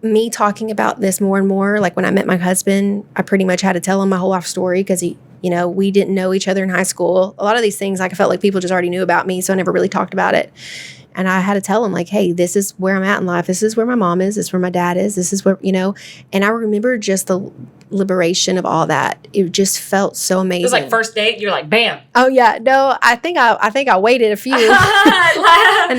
me talking about this more and more, like when I met my husband, I pretty much had to tell him my whole life story because we didn't know each other in high school. A lot of these things, like, I felt like people just already knew about me, so I never really talked about it. And I had to tell him, like, hey, this is where I'm at in life. This is where my mom is. This is where my dad is. This is where, And I remember just the liberation of all that. It just felt so amazing. It was like first date. You're like, bam. Oh yeah, no, I think I waited a few, and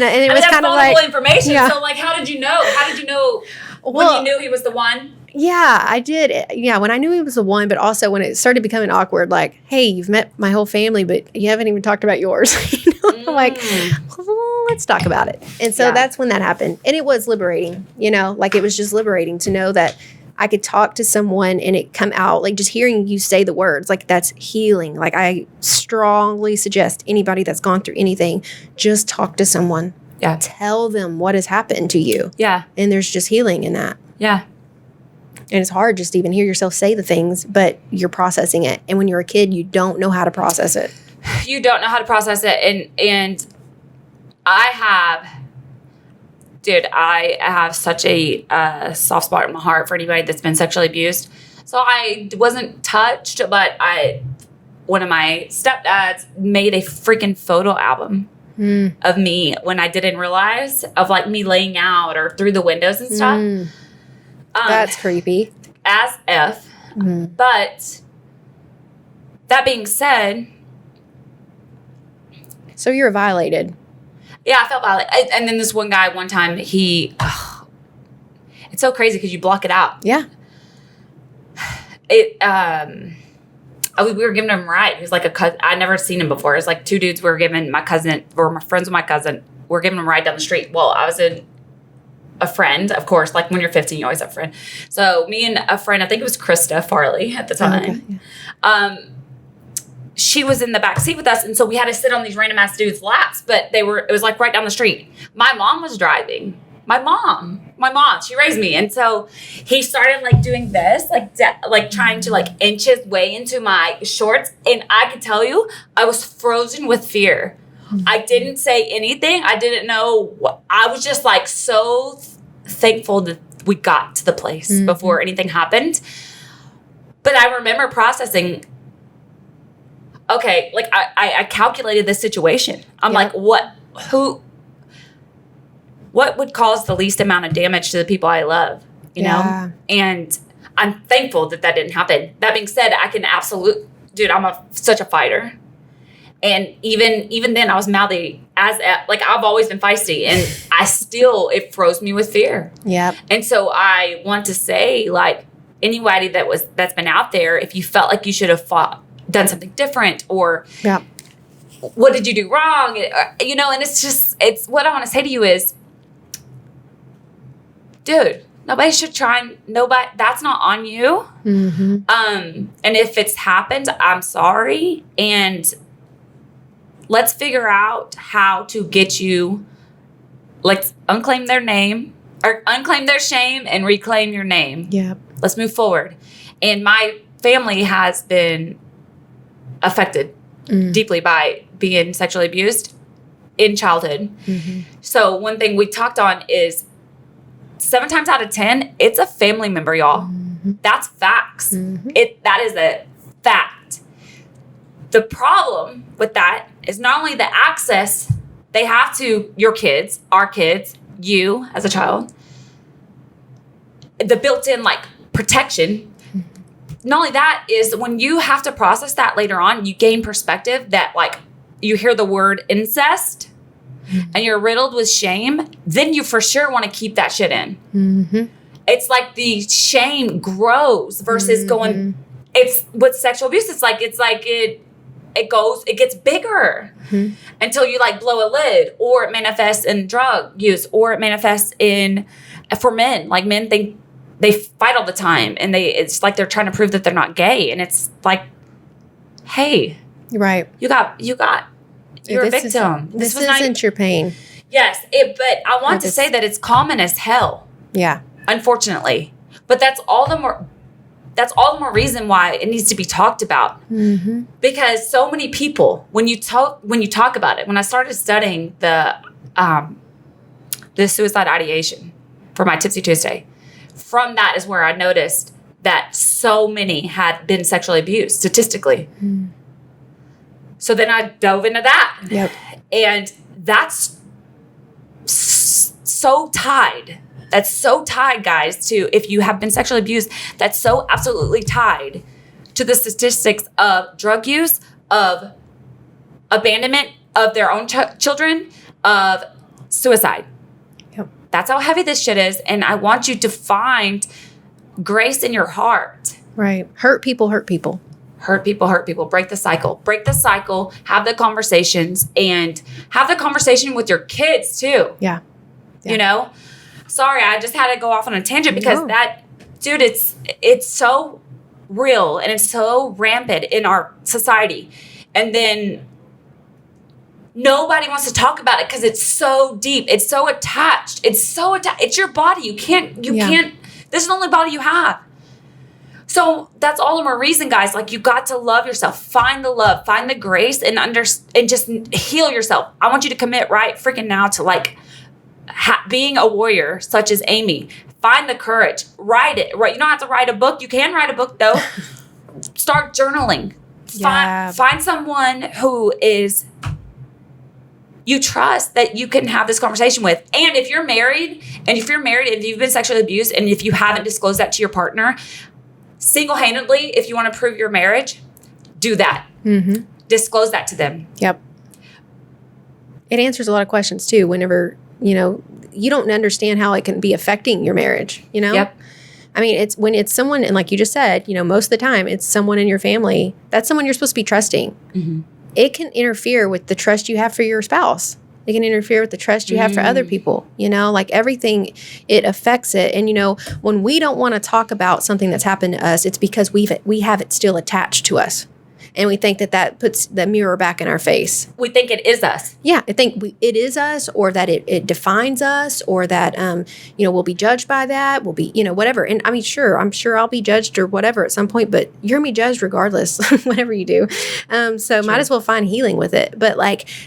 it was kind of like information. Yeah. So like, how did you know? When you knew he was the one? Yeah, I did. Yeah, when I knew he was the one, but also when it started becoming awkward, like, hey, you've met my whole family, but you haven't even talked about yours. I'm like, well, let's talk about it. And so that's when that happened. And it was liberating, like, it was just liberating to know that I could talk to someone and it come out, like, just hearing you say the words, like, that's healing. Like, I strongly suggest anybody that's gone through anything, just talk to someone. Yeah. Tell them what has happened to you. Yeah. And there's just healing in that. Yeah. And it's hard just to even hear yourself say the things, but you're processing it. And when you're a kid, you don't know how to process it. You don't know how to process it. And I have such a soft spot in my heart for anybody that's been sexually abused. So I wasn't touched, but one of my stepdads made a freaking photo album of me when I didn't realize, of like me laying out or through the windows and stuff. That's creepy. As if. But that being said. So you were violated. Yeah, I felt violated. And then this one guy, one time, it's so crazy because you block it out. Yeah. We were giving him a ride. He was like a cousin. I'd never seen him before. It was like two dudes we were giving my cousin, or my friends with my cousin, we're giving him a ride down the street. Well, I was a friend, of course. Like when you're 15, you always have a friend. So me and a friend, I think it was Krista Farley at the time. Okay, yeah. She was in the back seat with us, and so we had to sit on these random ass dudes' laps. But it was like right down the street. My mom was driving. My mom, she raised me, and so he started like doing this, like trying to like inch his way into my shorts, and I could tell you, I was frozen with fear. I didn't say anything. I didn't know what. I was just like so thankful that we got to the place before anything happened. But I remember processing. Okay, like I calculated this situation. I'm like, what would cause the least amount of damage to the people I love, you know? And I'm thankful that didn't happen. That being said, I can dude, I'm such a fighter. And even then I was mouthy I've always been feisty, and it froze me with fear. Yeah. And so I want to say, like, anybody that's been out there, if you felt like you should have done something different, or what did you do wrong? And it's what I want to say to you is, dude, nobody should try. Nobody, that's not on you. Mm-hmm. And if it's happened, I'm sorry. And let's figure out how to get you, let's unclaim their name, or unclaim their shame and reclaim your name. Yeah. Let's move forward. And my family has been affected deeply by being sexually abused in childhood. Mm-hmm. So one thing we talked on is 7 times out of 10, it's a family member, y'all. Mm-hmm. That's facts. Mm-hmm. That is a fact. The problem with that is not only the access they have to your kids, our kids, you as a child, the built-in protection. Not only that, is when you have to process that later on, you gain perspective that you hear the word incest and you're riddled with shame, then you for sure want to keep that shit in. Mm-hmm. It's like the shame grows versus going, it's with sexual abuse. It gets bigger until you blow a lid, or it manifests in drug use, or it manifests for men. Men think they fight all the time, and it's like they're trying to prove that they're not gay. And it's like, hey, right. You're a victim. This isn't your pain. Yes. But I want to say that it's common as hell. Yeah. Unfortunately. But that's all the more reason why it needs to be talked about. Mm-hmm. Because so many people, when you talk about it, when I started studying the suicide ideation for my Tipsy Tuesday, from that is where I noticed that so many had been sexually abused statistically. Mm. So then I dove into that. Yep. And that's so tied. That's so tied, guys, to if you have been sexually abused, that's so absolutely tied to the statistics of drug use, of abandonment of their own children, of suicide. Yep. That's how heavy this shit is. And I want you to find grace in your heart. Right. Hurt people hurt people. Hurt people hurt people. Break the cycle. Break the cycle. Have the conversations, and have the conversation with your kids too. Yeah. You know? Sorry, I just had to go off on a tangent because it's so real and it's so rampant in our society. And then nobody wants to talk about it because it's so deep. It's so attached. It's your body. You can't, this is the only body you have. So that's all the more reason, guys, you got to love yourself. Find the love, find the grace, and just heal yourself. I want you to commit right freaking now to being a warrior, such as Amiee. Find the courage. Write it. Right? You don't have to write a book. You can write a book, though. Start journaling. Yeah. Find someone who is you trust that you can have this conversation with. And if you're married, if you've been sexually abused, and if you haven't disclosed that to your partner, single-handedly, if you want to prove your marriage, do that. Mm-hmm. Disclose that to them. Yep. It answers a lot of questions, too, whenever you don't understand how it can be affecting your marriage, Yep. I mean, it's when it's someone, and like you just said, most of the time it's someone in your family, that's someone you're supposed to be trusting. Mm-hmm. It can interfere with the trust you have for your spouse. It can interfere with the trust you have for other people, everything, it affects it. And, when we don't want to talk about something that's happened to us, it's because we have it still attached to us. And we think that puts the mirror back in our face. We think it is us. Yeah, I think it is us, or that it defines us, or that, we'll be judged by that. We'll be, whatever. And I mean, I'm sure I'll be judged or whatever at some point, but you're going to be judged regardless, whatever you do. So might as well find healing with it. But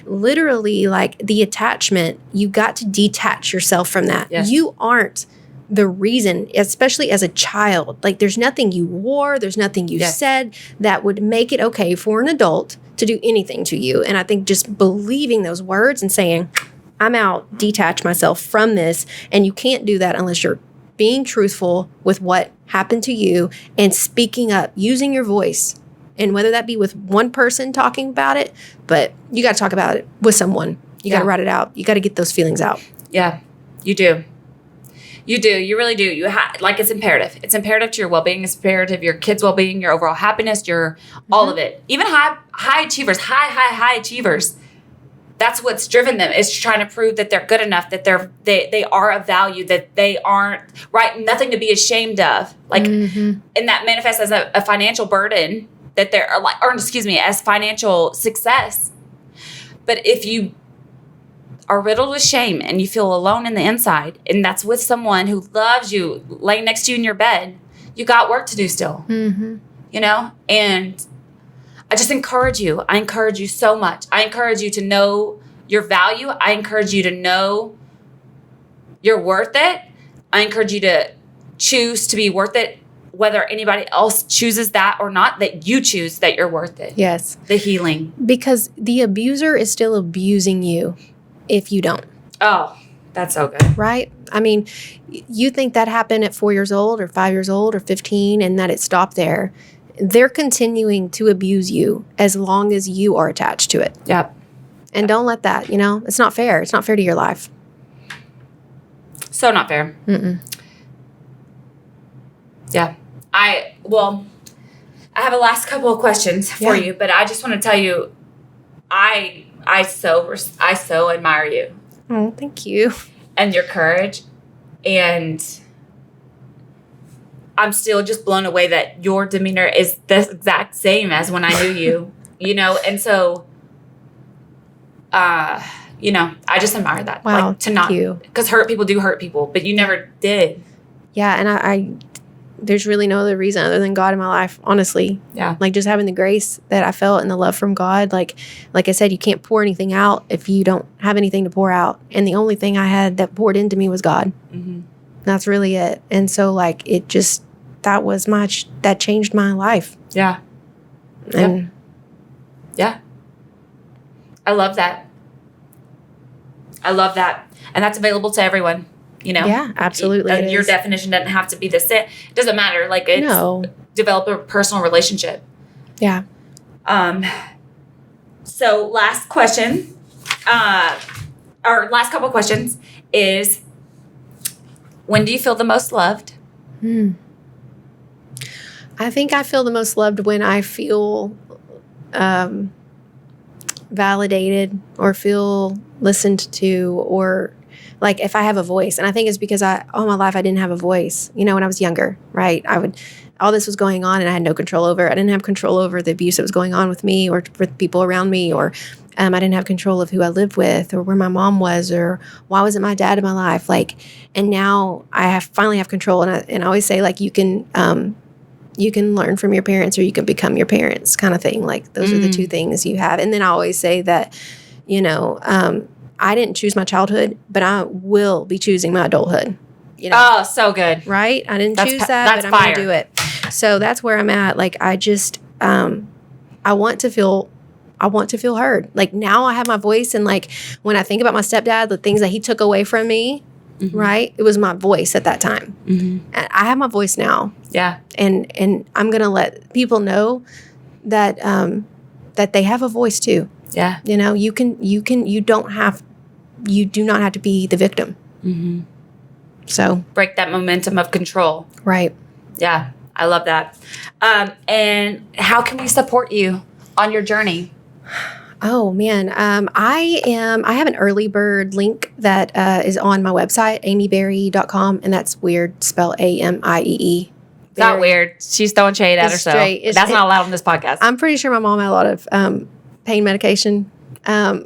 literally, the attachment, you got to detach yourself from that. Yes. You aren't the reason, especially as a child. There's nothing you wore, there's nothing you said that would make it okay for an adult to do anything to you. And I think just believing those words and saying, I'm out, detach myself from this. And you can't do that unless you're being truthful with what happened to you and speaking up, using your voice. And whether that be with one person talking about it, but you got to talk about it with someone. You got to write it out. You got to get those feelings out. Yeah, you do. You do. You really do. It's imperative. It's imperative to your well-being. It's imperative to your kids' well-being, your overall happiness, your all of it. Even high achievers, high achievers. That's what's driven them, is trying to prove that they're good enough, that they are of value, that they aren't nothing to be ashamed of. And that manifests as a financial burden, that as financial success. But if you are riddled with shame and you feel alone in the inside, and that's with someone who loves you, laying next to you in your bed, you got work to do still. And I just encourage you. I encourage you so much. I encourage you to know your value. I encourage you to know you're worth it. I encourage you to choose to be worth it, whether anybody else chooses that or not, that you choose that you're worth it. Yes. The healing. Because the abuser is still abusing you if you don't. Oh, that's so good. Right? I mean, you think that happened at 4 years old or 5 years old or 15 and that it stopped there. They're continuing to abuse you as long as you are attached to it. Yep. And don't let that, it's not fair. It's not fair to your life. So not fair. Yeah. I have a last couple of questions for you, but I just want to tell you, I so admire you. Oh, thank you. And your courage. And I'm still just blown away that your demeanor is the exact same as when I knew you, and so, I just admire that. Wow, thank you. Because hurt people do hurt people, but you never did. Yeah, and I there's really no other reason other than God in my life, honestly. Yeah. Just having the grace that I felt and the love from God. Like I said, you can't pour anything out if you don't have anything to pour out. And the only thing I had that poured into me was God. That's really it. And so that changed my life. Yeah. And yeah. I love that. And that's available to everyone, Yeah, absolutely. Your definition doesn't have to be the same. It doesn't matter. Develop a personal relationship. Yeah. So last question, our last couple questions is, when do you feel the most loved? I think I feel the most loved when I feel validated or feel listened to, or if I have a voice. And I think it's because all my life I didn't have a voice, when I was younger, right? All this was going on and I had no control over it. I didn't have control over the abuse that was going on with me or with people around me, or I didn't have control of who I lived with or where my mom was or why wasn't my dad in my life. And now I finally have control. And I always say, you can learn from your parents or you can become your parents, kind of thing. Those are the two things you have. And then I always say that, I didn't choose my childhood, but I will be choosing my adulthood. Oh, so good. Right? I didn't choose that, but I'm going to do it. So that's where I'm at. I just, I want to feel heard. Now I have my voice. And when I think about my stepdad, the things that he took away from me, right? It was my voice at that time. And I have my voice now. Yeah. And I'm going to let people know that, that they have a voice too. Yeah. You do not have to be the victim. So break that momentum of control. Right. Yeah. I love that. And how can we support you on your journey? Oh man. I have an early bird link that is on my website, amieeberry.com, and that's weird, spell AMIEE. It's not weird. She's throwing shade at herself. That's not allowed on this podcast. I'm pretty sure my mom had a lot of pain medication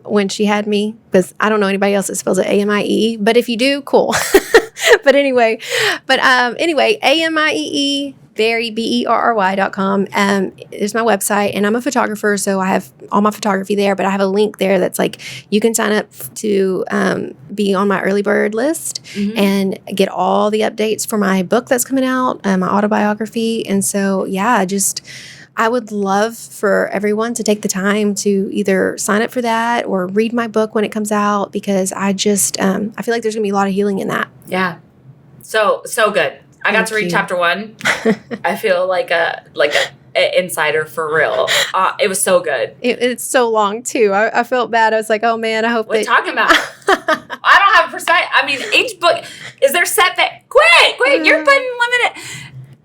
when she had me, because I don't know anybody else that spells it AMIE, but if you do, cool. But anyway, AMIEE Berry, BERRY.com is my website, and I'm a photographer, so I have all my photography there, but I have a link there that's you can sign up to be on my early bird list and get all the updates for my book that's coming out, my autobiography. And so, yeah, I would love for everyone to take the time to either sign up for that or read my book when it comes out, because I feel like there's going to be a lot of healing in that. Yeah. So good. I got to read chapter 1. I feel like a insider for real. It was so good. It's so long too. I felt bad. I was like, oh man, I hope what are you talking about? I don't have a perspective. I mean, each book is there setback. Quick, you're putting limited.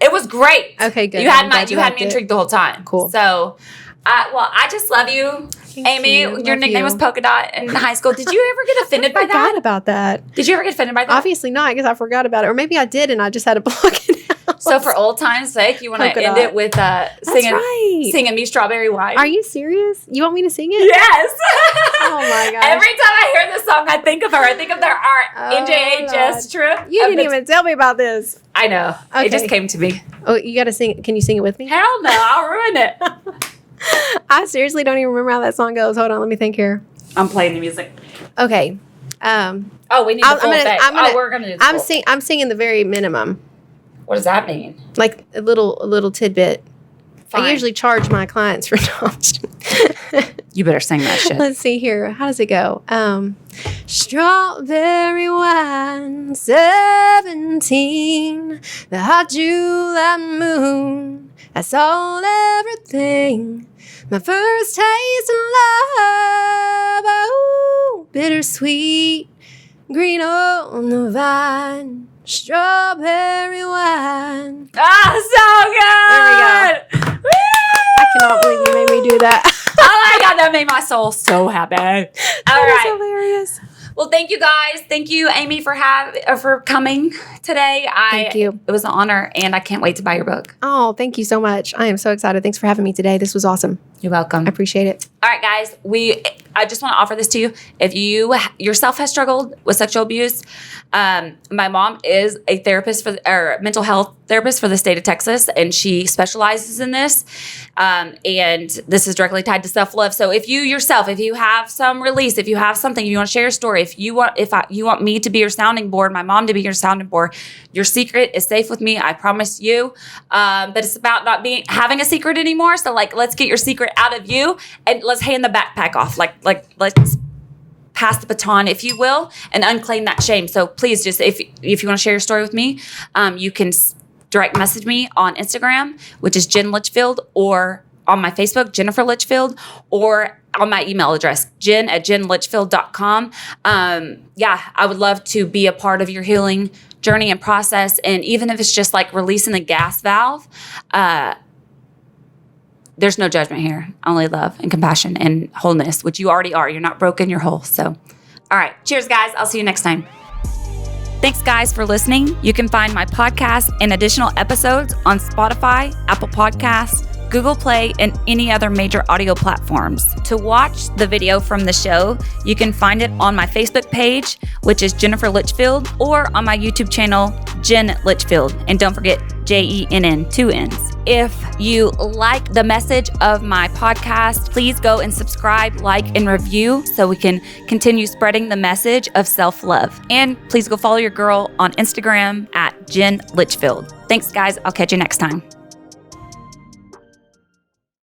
It was great. Okay, good. You had me intrigued the whole time. Cool. So, well, I just love you. Thank Amiee, you. your nickname was Polka Dot in high school. Did you ever get offended by I that? forgot about that. Did you ever get offended by that? Obviously not, because I forgot about it. Or maybe I did and I just had to block it out. So for old times' sake, you want to end it with singing Me Strawberry Wine? Are you serious? You want me to sing it? Yes. Oh my gosh. Every time I hear this song, I think of her. I think of their NJHS trip. You didn't even tell me about this. I know. Okay. It just came to me. Oh, you got to sing. Can you sing it with me? Hell no. I'll ruin it. I seriously don't even remember how that song goes. Hold on. Let me think here. I'm playing the music. Okay. We need the full thing. We're going to do the full. I'm singing the very minimum. What does that mean? Like a little tidbit. Fine. I usually charge my clients for You better sing that shit. Let's see here. How does it go? Strawberry wine, 17, the hot July moon, I saw everything. My first taste of love, oh, bittersweet, green on the vine, strawberry wine. So good. There we go. Woo! I cannot believe you made me do that. Oh my God, that made my soul so happy. All right. That is hilarious. Well, thank you guys. Thank you, Amiee, for coming today. Thank you. It was an honor, and I can't wait to buy your book. Oh, thank you so much. I am so excited. Thanks for having me today. This was awesome. You're welcome. I appreciate it. All right, guys. I just want to offer this to you. If you yourself has struggled with sexual abuse, my mom is a therapist or mental health therapist for the state of Texas, and she specializes in this. And this is directly tied to self-love. So if you have some release, if you have something you want to share your story, if you want me to be your sounding board, my mom to be your sounding board, your secret is safe with me. I promise you. But it's about not having a secret anymore. So let's get your secret out of you and let's hand the backpack off. Let's pass the baton, if you will, and unclaim that shame. So please just, if you want to share your story with me, you can direct message me on Instagram, which is Jenn Litchfield, or on my Facebook, Jennifer Litchfield, or on my email address, jen@jennlitchfield.com. I would love to be a part of your healing journey and process. And even if it's just like releasing the gas valve, there's no judgment here, only love and compassion and wholeness, which you already are. You're not broken, you're whole. So, all right. Cheers, guys. I'll see you next time. Thanks, guys, for listening. You can find my podcast and additional episodes on Spotify, Apple Podcasts, Google Play, and any other major audio platforms. To watch the video from the show, you can find it on my Facebook page, which is Jennifer Litchfield, or on my YouTube channel, Jenn Litchfield. And don't forget, JENN, 2 N's. If you like the message of my podcast, please go and subscribe, like, and review so we can continue spreading the message of self-love. And please go follow your girl on Instagram @Jenn Litchfield. Thanks, guys. I'll catch you next time.